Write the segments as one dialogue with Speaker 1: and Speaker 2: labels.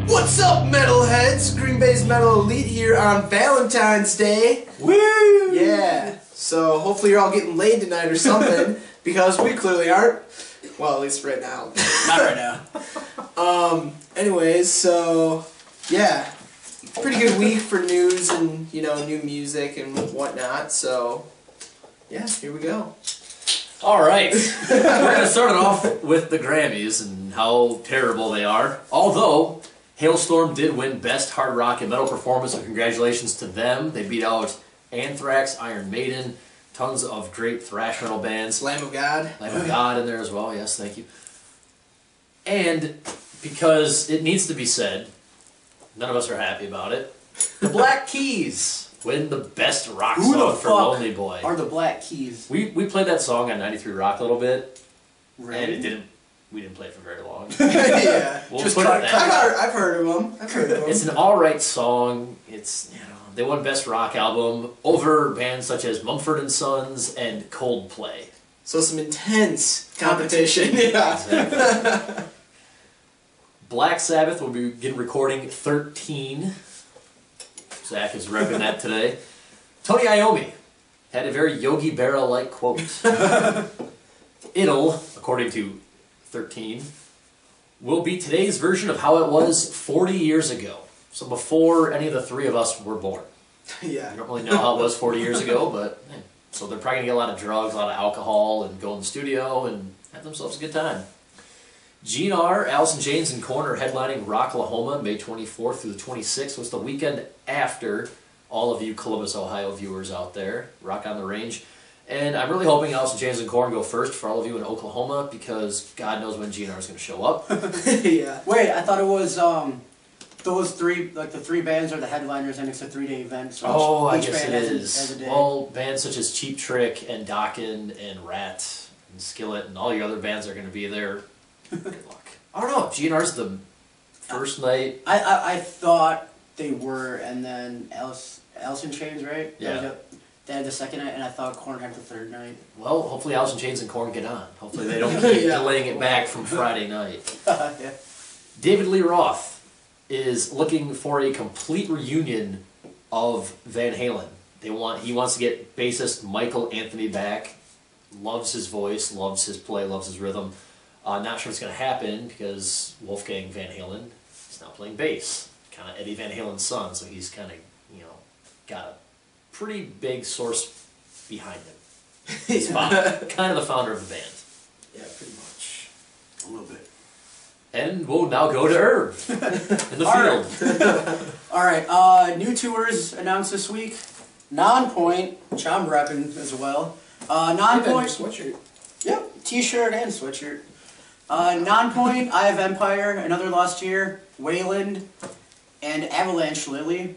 Speaker 1: What's up, metalheads? Green Bay's Metal Elite here on Valentine's Day.
Speaker 2: Woo!
Speaker 1: Yeah. So hopefully you're all getting laid tonight or something, because we clearly aren't. Well, at least right now.
Speaker 2: Not right now.
Speaker 1: Anyways, so yeah, pretty good week for news and new music and whatnot. So yeah, here we go.
Speaker 3: All right, we're going to start it off with the Grammys and how terrible they are. Although Hailstorm did win Best Hard Rock and Metal Performance, so congratulations to them. They beat out Anthrax, Iron Maiden, tons of great thrash metal bands.
Speaker 1: Lamb of God.
Speaker 3: Lamb of God in there as well, yes, thank you. And because it needs to be said, none of us are happy about it, the Black Keys win the Best Rock Song for Lonely Boy.
Speaker 2: Are the Black Keys?
Speaker 3: We played that song on 93 Rock a little bit,
Speaker 2: Really?
Speaker 3: and we didn't play it for very long.
Speaker 1: Yeah.
Speaker 3: We'll
Speaker 2: Just
Speaker 3: put it
Speaker 2: cut-
Speaker 3: that.
Speaker 1: I've heard of them.
Speaker 3: It's an alright song. It's, they won Best Rock Album over bands such as Mumford & Sons and Coldplay.
Speaker 1: So some intense competition. Yeah.
Speaker 3: Exactly. Black Sabbath will begin recording 13. Zach is repping that today. Tony Iommi had a very Yogi Berra-like quote. It'll, according to 13, will be today's version of how it was 40 years ago. So before any of the three of us were born.
Speaker 1: Yeah.
Speaker 3: I don't really know how it was 40 years ago, but so they're probably going to get a lot of drugs, a lot of alcohol, and go in the studio and have themselves a good time. Gene R., Alice in Chains, and Korn are headlining Rocklahoma May 24th through the 26th. It's the weekend after all of you Columbus, Ohio viewers out there. Rock on the Range. And I'm really hoping Alice in Chains and Korn go first for all of you in Oklahoma, because God knows when Gene R. is going to show up.
Speaker 1: Yeah.
Speaker 2: Wait, I thought it was those three, like the three bands are the headliners, and it's a 3-day event. So
Speaker 3: I
Speaker 2: each
Speaker 3: guess
Speaker 2: band
Speaker 3: it
Speaker 2: has
Speaker 3: is.
Speaker 2: a day.
Speaker 3: Well, bands such as Cheap Trick and Dokken and Rat and Skillet and all your other bands are going to be there. Good luck. I don't know. GNR's the first night.
Speaker 2: I thought they were, and then Alice in Chains, right?
Speaker 3: Yeah.
Speaker 2: They had the second night, and I thought Korn had the third night.
Speaker 3: Well, hopefully Alice in Chains and Korn get on. Hopefully they don't keep delaying it back from Friday night.
Speaker 2: Yeah.
Speaker 3: David Lee Roth is looking for a complete reunion of Van Halen. He wants to get bassist Michael Anthony back. Loves his voice, loves his play, loves his rhythm. Not sure it's going to happen because Wolfgang Van Halen is now playing bass. Kind of Eddie Van Halen's son, so he's kind of, got a pretty big source behind him. He's kind of the founder of the band.
Speaker 1: Yeah, pretty much.
Speaker 2: A little bit.
Speaker 3: And we'll now go to Herb in the field.
Speaker 2: Alright, new tours announced this week. Nonpoint, which I'm repping as well. Nonpoint.
Speaker 1: Sweatshirt.
Speaker 2: Yep, t-shirt and sweatshirt. Nonpoint, Eye of Empire, Another Lost Year, Wayland, and Avalanche Lily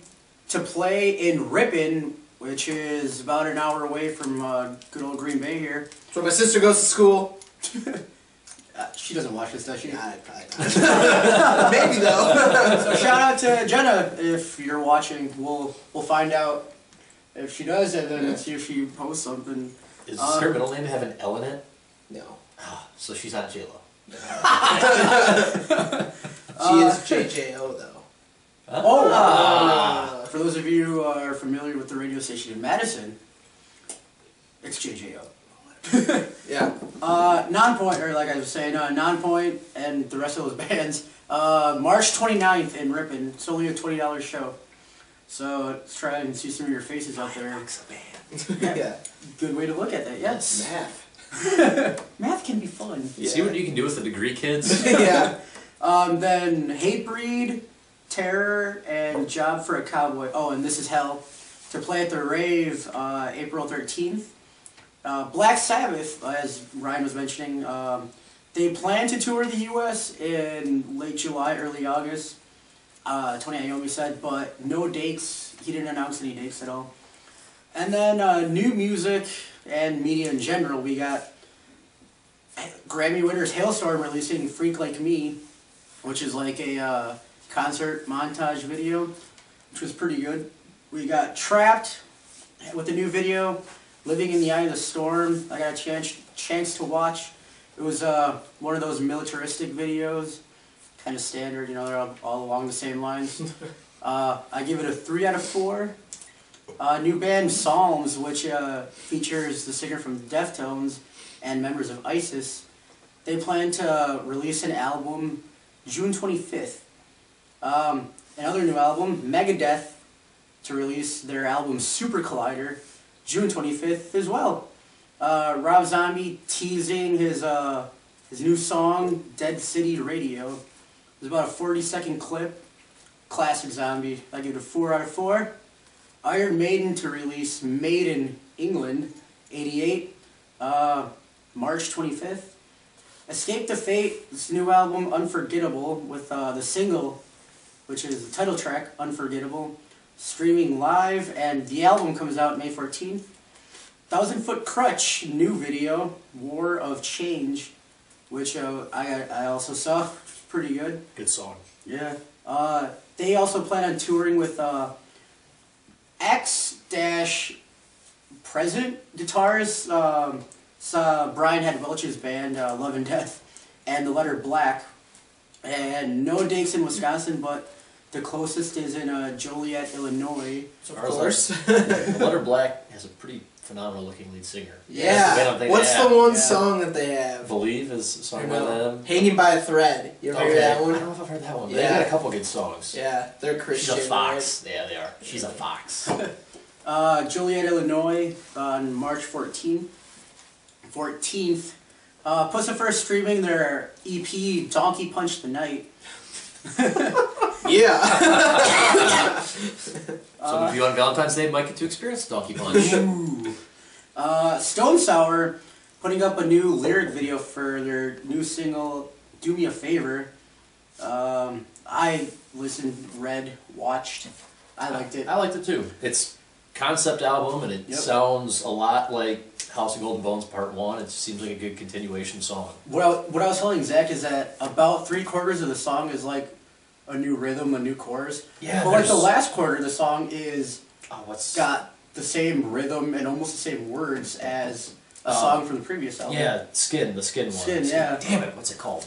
Speaker 2: to play in Ripon, which is about an hour away from good old Green Bay here.
Speaker 1: That's where my sister goes to school.
Speaker 2: She doesn't watch this, does she?
Speaker 1: Nah, probably not. Maybe though.
Speaker 2: So shout out to Jenna if you're watching. We'll find out if she does, and then see if she posts something.
Speaker 3: Is her middle name have an L in it?
Speaker 1: No.
Speaker 3: So she's not J-Lo.
Speaker 1: She is JJO though.
Speaker 2: For those of you who are familiar with the radio station in Madison, it's JJO.
Speaker 1: Yeah.
Speaker 2: Nonpoint, or like I was saying, Nonpoint and the rest of those bands, March 29th in Ripon. It's only a $20 show. So let's try and see some of your faces out there.
Speaker 1: Yeah.
Speaker 2: Good way to look at that, yes.
Speaker 1: Math.
Speaker 2: Math can be fun.
Speaker 3: You see what you can do with the degree kids?
Speaker 1: Yeah.
Speaker 2: Then Hatebreed, Terror, and Job for a Cowboy. Oh, and This Is Hell to play at the Rave April 13th. Black Sabbath, as Ryan was mentioning, they plan to tour the U.S. in late July, early August. Tony Iommi said, but no dates. He didn't announce any dates at all. And then new music and media in general. We got Grammy winners Hailstorm releasing Freak Like Me, which is like a concert montage video, which was pretty good. We got Trapped with a new video, Living in the Eye of the Storm. I got a chance to watch. It was one of those militaristic videos, kind of standard. You know, they're all along the same lines. I give it a 3 out of 4. New band Psalms, which features the singer from Deftones and members of ISIS. They plan to release an album June 25th. Another new album, Megadeth, to release their album Super Collider June 25th as well. Rob Zombie teasing his new song, Dead City Radio. It's about a 40-second clip. Classic Zombie. I give it a 4 out of 4. Iron Maiden to release Made in England, 88, March 25th. Escape to Fate, this new album, Unforgettable, with the single, which is the title track, Unforgettable, streaming live, and the album comes out May 14th. 1,000 Foot Crutch, new video, War of Change, which I also saw. Pretty good.
Speaker 3: Good song.
Speaker 2: Yeah. They also plan on touring with X-Present guitars. Brian had Welch's band, Love and Death, and the letter Black. And no dates in Wisconsin, but the closest is in Joliet, Illinois.
Speaker 1: Of course.
Speaker 3: The letter Black has a pretty phenomenal looking lead singer.
Speaker 1: Yeah. What's the one song that they have?
Speaker 3: Believe is a song by them.
Speaker 1: Hanging by a Thread. You ever hear that one?
Speaker 3: I don't know if I've heard that one.
Speaker 1: Yeah.
Speaker 3: They got a couple good songs.
Speaker 1: Yeah, they're Christian.
Speaker 3: She's a fox. Right? Yeah, they are. She's a fox.
Speaker 2: Joliet, Illinois, on March 14th. Pussifer streaming their EP Donkey Punch the Night.
Speaker 1: Yeah.
Speaker 3: Some of you on Valentine's Day might get to experience Donkey Punch.
Speaker 2: Stone Sour putting up a new lyric video for their new single, Do Me a Favor. I listened, read, watched. I liked it.
Speaker 3: I liked it too. It's concept album and it sounds a lot like House of Golden Bones Part 1. It seems like a good continuation song.
Speaker 2: What I was telling Zach is that about 3/4 of the song is like a new rhythm, a new chorus.
Speaker 3: Yeah.
Speaker 2: But like the last quarter of the song is
Speaker 3: what's
Speaker 2: got the same rhythm and almost the same words as a song from the previous album.
Speaker 3: Yeah, the Skin one.
Speaker 2: Skin, yeah.
Speaker 3: Damn it, what's it called?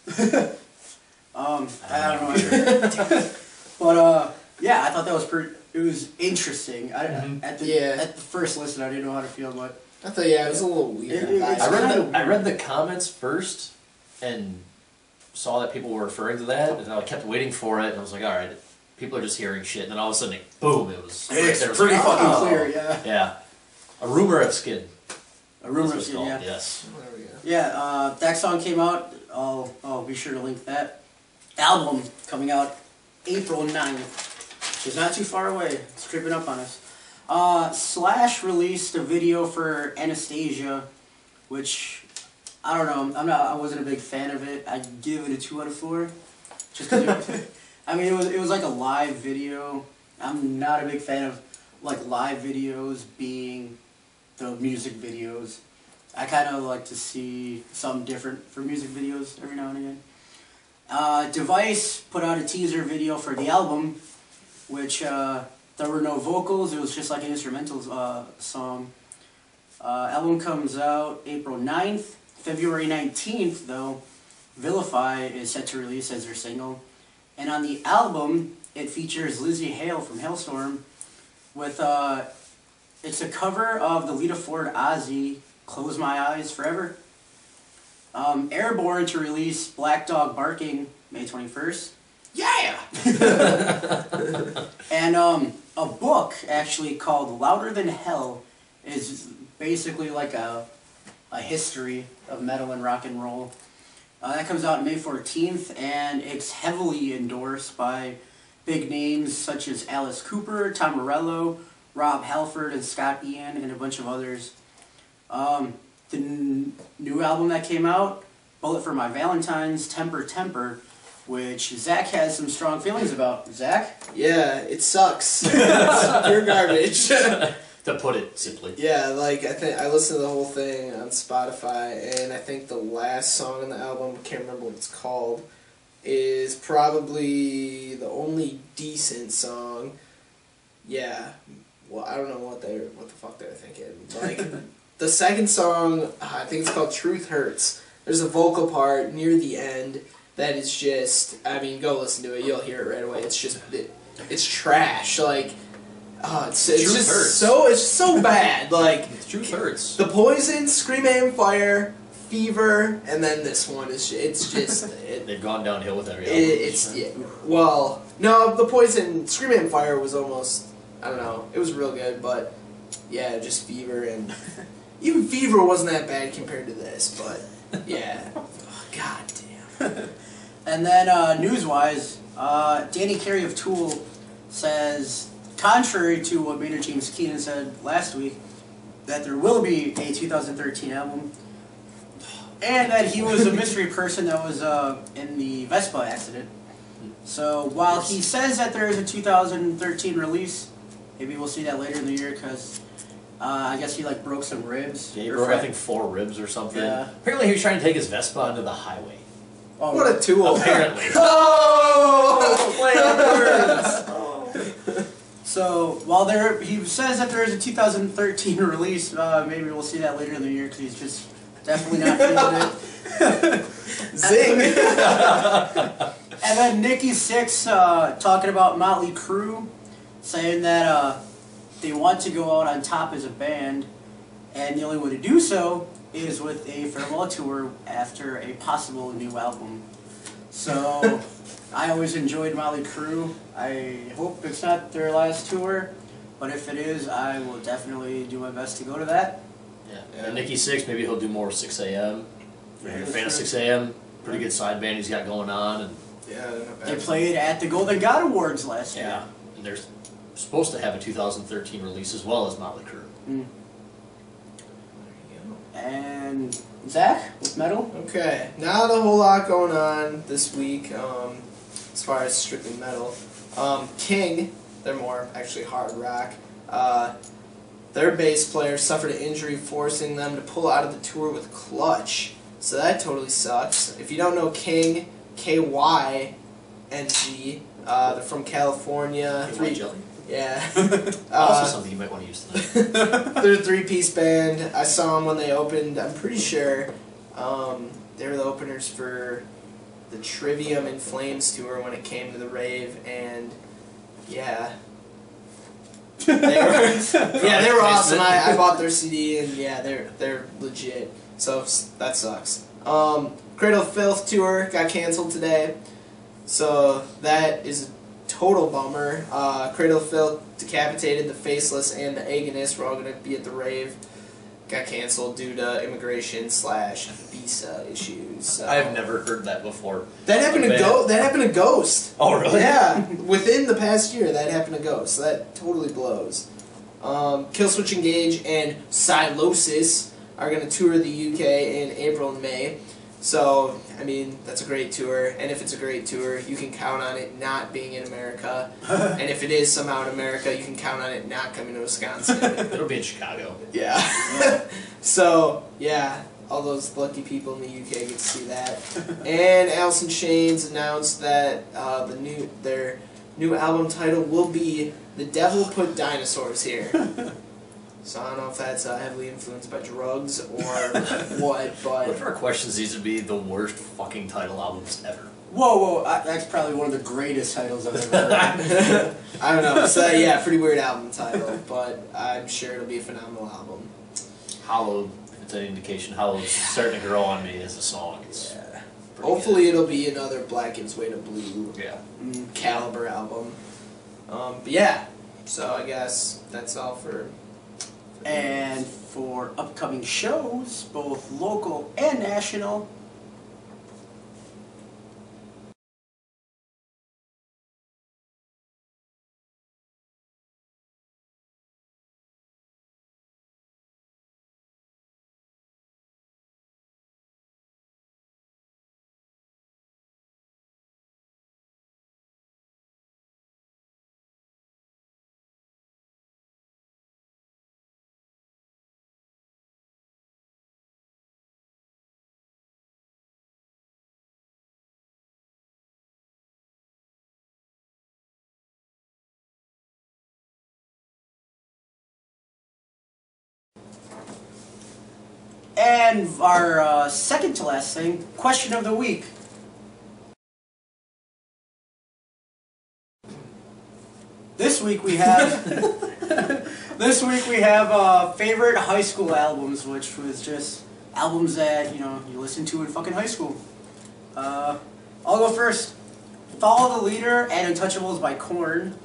Speaker 2: I don't know. But yeah, I thought that was it was interesting. At the first listen, I didn't know how to feel, but
Speaker 1: I thought it was a little weird.
Speaker 3: I read the comments first and saw that people were referring to that, and I kept waiting for it, and I was like, all right, people are just hearing shit, and then all of a sudden, boom, it was
Speaker 2: pretty fucking clear, yeah.
Speaker 3: Yeah. A Rumor of Skin.
Speaker 2: A Rumor of Skin, yeah.
Speaker 3: Yes.
Speaker 1: There we go.
Speaker 2: Yeah, that song came out. I'll be sure to link that. Album coming out April 9th. Which is not too far away. It's creeping up on us. Slash released a video for Anastasia, which I don't know. I wasn't a big fan of it. I'd give it a 2 out of 4. Just because it was like a live video. I'm not a big fan of like live videos being the music videos. I kind of like to see something different for music videos every now and again. Device put out a teaser video for the album, which there were no vocals. It was just like an instrumental song. Album comes out April 9th. February 19th, though, Vilify is set to release as their single. And on the album, it features Lizzie Hale from Hailstorm with, it's a cover of the Lita Ford Ozzy, Close My Eyes Forever. Airborne to release Black Dog Barking May 21st. Yeah! And a book actually called Louder Than Hell is basically like a history of metal and rock and roll. That comes out May 14th, and it's heavily endorsed by big names such as Alice Cooper, Tom Morello, Rob Halford, and Scott Ian, and a bunch of others. The new album that came out, Bullet for My Valentine's, Temper Temper, which Zach has some strong feelings about. Zach?
Speaker 1: Yeah, it sucks. It's pure garbage.
Speaker 3: To put it simply.
Speaker 1: Yeah, like I listened to the whole thing on Spotify, and I think the last song on the album, I can't remember what it's called, is probably the only decent song. Yeah, well, I don't know what the fuck they're thinking. Like the second song, I think it's called Truth Hurts. There's a vocal part near the end that is just, I mean, go listen to it, you'll hear it right away. It's just, it's trash. Like, it's just it's so bad. Like,
Speaker 3: The truth hurts.
Speaker 1: The Poison, Scream Aim Fire, Fever, and then this one is it's just
Speaker 3: They've gone downhill with every album.
Speaker 1: well, no, The Poison, Scream Aim Fire was almost, I don't know, it was real good, but yeah, just Fever, and even Fever wasn't that bad compared to this, but yeah, god damn.
Speaker 2: And then news-wise, Danny Carey of Tool says, contrary to what Maynard James Keenan said last week, that there will be a 2013 album, and that he was a mystery person that was in the Vespa accident. So while he says that there is a 2013 release, maybe we'll see that later in the year, because I guess he like broke some ribs.
Speaker 3: Yeah, he broke, I think, 4 ribs or something.
Speaker 2: Yeah.
Speaker 3: Apparently he was trying to take his Vespa onto the highway.
Speaker 2: Oh,
Speaker 1: what a tool.
Speaker 3: Apparently.
Speaker 2: Play on words. So while he says that there is a 2013 release, maybe we'll see that later in the year, because he's just definitely not feeling it.
Speaker 1: Zing!
Speaker 2: And then Nikki Sixx talking about Motley Crue, saying that they want to go out on top as a band, and the only way to do so is with a farewell tour after a possible new album. So I always enjoyed Motley Crue. I hope it's not their last tour, but if it is, I will definitely do my best to go to that.
Speaker 3: Yeah. And Nikki Sixx, maybe he'll do more 6 a.m. If you're a fan of 6 a.m., pretty good side band he's got going on. And
Speaker 1: yeah, not bad.
Speaker 2: They played at the Golden God Awards last year.
Speaker 3: yeah, and they're supposed to have a 2013 release as well as Motley Crue.
Speaker 2: Mm. And Zach, with metal?
Speaker 1: Okay, not a whole lot going on this week as far as strictly metal. King, they're more actually hard rock. Their bass player suffered an injury forcing them to pull out of the tour with Clutch. So that totally sucks. If you don't know King, K-Y-N-G, they're from California.
Speaker 3: Jelly.
Speaker 1: Yeah.
Speaker 3: Also something you might want to use tonight.
Speaker 1: They're a 3-piece band. I saw them when they opened. I'm pretty sure they were the openers for the Trivium in Flames tour when it came to the rave, and yeah. They were awesome. I bought their CD, and yeah, they're legit. So that sucks. Cradle of Filth tour got canceled today, so that is a total bummer. Cradle of Filth, Decapitated, The Faceless, and The Agonist were all going to be at the rave. Got canceled due to immigration/visa issues. So.
Speaker 3: I've never heard that before.
Speaker 1: That happened to Ghost.
Speaker 3: Oh, really?
Speaker 1: Yeah, within the past year, that happened to Ghost. So that totally blows. Killswitch Engage and Silosis are going to tour the UK in April and May. So, I mean, that's a great tour, and if it's a great tour, you can count on it not being in America. And if it is somehow in America, you can count on it not coming to Wisconsin.
Speaker 3: It'll be in Chicago.
Speaker 1: Yeah. So, yeah, all those lucky people in the UK get to see that. And Alice in Chains announced that their new album title will be The Devil Put Dinosaurs Here. So I don't know if that's heavily influenced by drugs or what, but...
Speaker 3: What if our questions these would be the worst fucking title albums ever?
Speaker 2: Whoa, that's probably one of the greatest titles I've ever heard.
Speaker 1: I don't know. So yeah, pretty weird album title, but I'm sure it'll be a phenomenal album.
Speaker 3: Hollowed, if it's any indication, Hollowed's starting to grow on me as a song. It's
Speaker 1: Hopefully it'll be another Black Gives Way to Blue caliber album. But yeah, so I guess that's all for...
Speaker 2: And for upcoming shows, both local and national, and our second to last thing, question of the week. This week we have favorite high school albums, which was just albums that you listen to in fucking high school. I'll go first. Follow the Leader and Untouchables by Korn.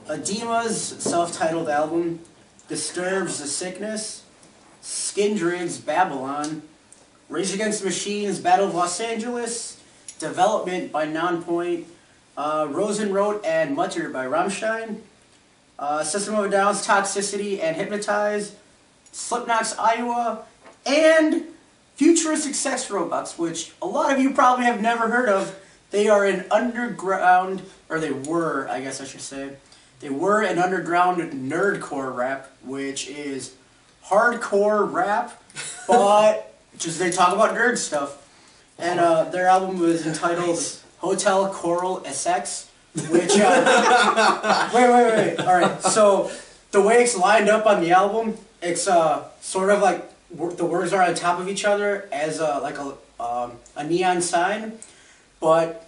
Speaker 2: Edema's self-titled album. Disturbed's The Sickness. Skindred's Babylon. Rage Against the Machine's Battle of Los Angeles. Development by Nonpoint. Rosenrot and Mutter by Rammstein. System of a Down's Toxicity and Hypnotize. Slipknot's Iowa. And Futuristic Sex Robots, which a lot of you probably have never heard of. They are an underground, or they were, I guess I should say. They were an underground nerdcore rap, which is hardcore rap, but just they talk about nerd stuff. And their album was entitled Hotel Coral SX, which, wait. Alright, so the way it's lined up on the album, it's sort of like the words are on top of each other as like a neon sign, but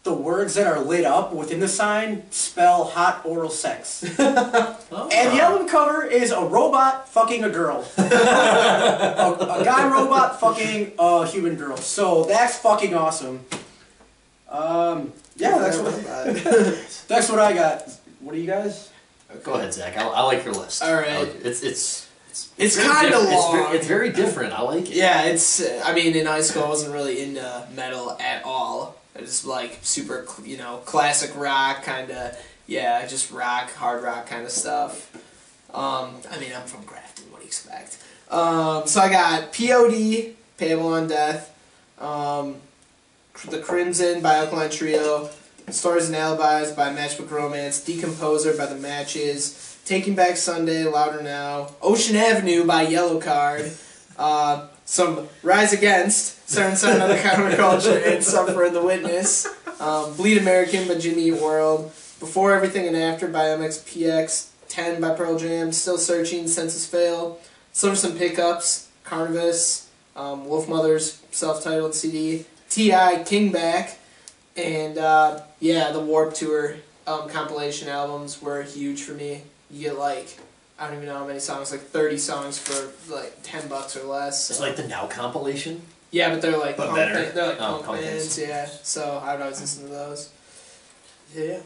Speaker 2: the words that are lit up within the sign spell hot oral sex. Oh. And the album cover is a robot fucking a girl. a guy robot fucking a human girl. So that's fucking awesome. Yeah, that's what I got. What do you guys?
Speaker 3: Okay. Go ahead, Zach. I like your list.
Speaker 1: All right.
Speaker 3: It's
Speaker 1: kind of long.
Speaker 3: It's very different. I like it.
Speaker 1: Yeah, I mean, in high school I wasn't really into metal at all. I just like super, classic rock kind of, just rock, hard rock kind of stuff. I mean, I'm from Grafton. What do you expect? So I got P.O.D. Payable on Death. The Crimson by Alkaline Trio. Stories and Alibis by Matchbook Romance. Decomposer by The Matches. Taking Back Sunday, Louder Now. Ocean Avenue by Yellow Card. Some Rise Against, Certain Sign of the Counterculture, and Suffer and the Witness. Bleed American by Jimmy Eat World. Before Everything and After by MXPX. 10 by Pearl Jam. Still Searching, Census Fail. Silverson Pickups, Carnivus. Wolf Mother's self-titled CD. T.I. King Back. And, the Warped Tour compilation albums were huge for me. You get, I don't even know how many songs, 30 songs for, $10 or less. So.
Speaker 3: It's like the Now compilation?
Speaker 1: Yeah, but they're,
Speaker 3: but better.
Speaker 1: They're, punk bands, yeah. So, I would always listen to those. Yeah.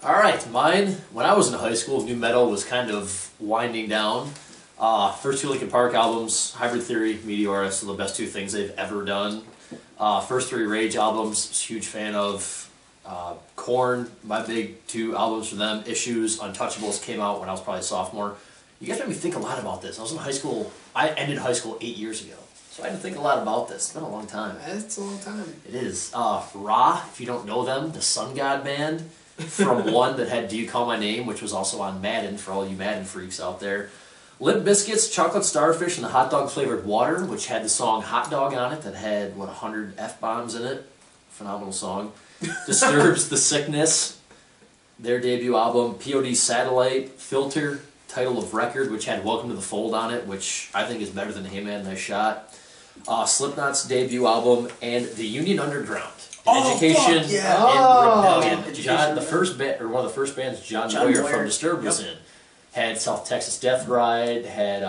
Speaker 3: Alright, mine, when I was in high school, nu metal was kind of winding down. First two Linkin Park albums, Hybrid Theory, Meteorist, are the best two things they've ever done. First three Rage albums, huge fan of. Korn, my big two albums for them. Issues, Untouchables came out when I was probably a sophomore. You guys made me think a lot about this. I was in high school, I ended high school 8 years ago. So I had to think a lot about this. It's been a long time.
Speaker 1: It's a long time.
Speaker 3: It is. Ra, if you don't know them, the Sun God band, from one that had Do You Call My Name, which was also on Madden, for all you Madden freaks out there. Limp Bizkit's Chocolate Starfish and the Hot Dog Flavored Water, which had the song Hot Dog on it that had, 100 F-bombs in it. Phenomenal song. Disturbed's The Sickness, their debut album. P.O.D. Satellite, Filter, title of record, which had Welcome to the Fold on it, which I think is better than Hey Man, Nice Shot. Slipknot's debut album, and The Union Underground. Education and Rebellion. John, the first band, or one of the first bands John Boyer from Disturbed was in. Had South Texas Death Ride, had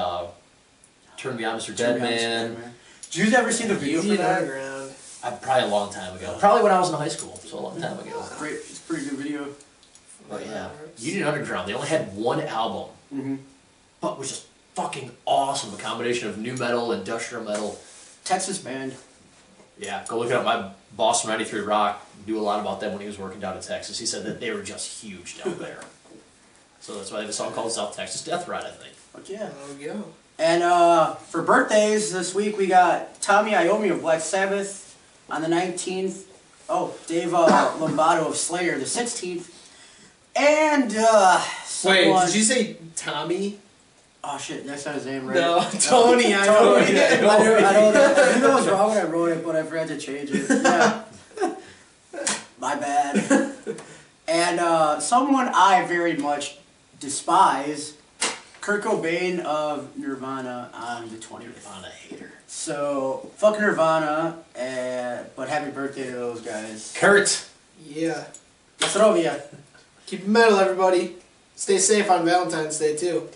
Speaker 3: Turn Me On Mr. Deadman.
Speaker 2: Did you ever see the video for that?
Speaker 3: Probably a long time ago. Probably when I was in high school, so a long time ago.
Speaker 2: It's a pretty good video.
Speaker 3: But yeah, Union Underground, they only had one album, but was just fucking awesome. A combination of nu metal, industrial metal.
Speaker 2: Texas band.
Speaker 3: Yeah, go look it up. My boss from 93 Rock knew a lot about them when he was working down in Texas. He said that they were just huge down there. So that's why they have a song called South Texas Death Ride, I think.
Speaker 2: Fuck yeah.
Speaker 1: There we go.
Speaker 2: And for birthdays this week, we got Tommy Iommi of Black Sabbath on the 19th. Oh, Dave Lombardo of Slayer the 16th. And
Speaker 1: wait, did you say Tommy?
Speaker 2: Oh shit, that's not his name, right?
Speaker 1: No, Tony. I know.
Speaker 2: I knew I was wrong when I wrote it, but I forgot to change it. Yeah. My bad. And someone I very much despise, Kurt Cobain of Nirvana on the 20th.
Speaker 3: Nirvana hater.
Speaker 2: So, fuck Nirvana, but happy birthday to those guys.
Speaker 3: Kurt!
Speaker 1: Yeah.
Speaker 2: Zdrovia.
Speaker 1: Keep it metal, everybody. Stay safe on Valentine's Day, too.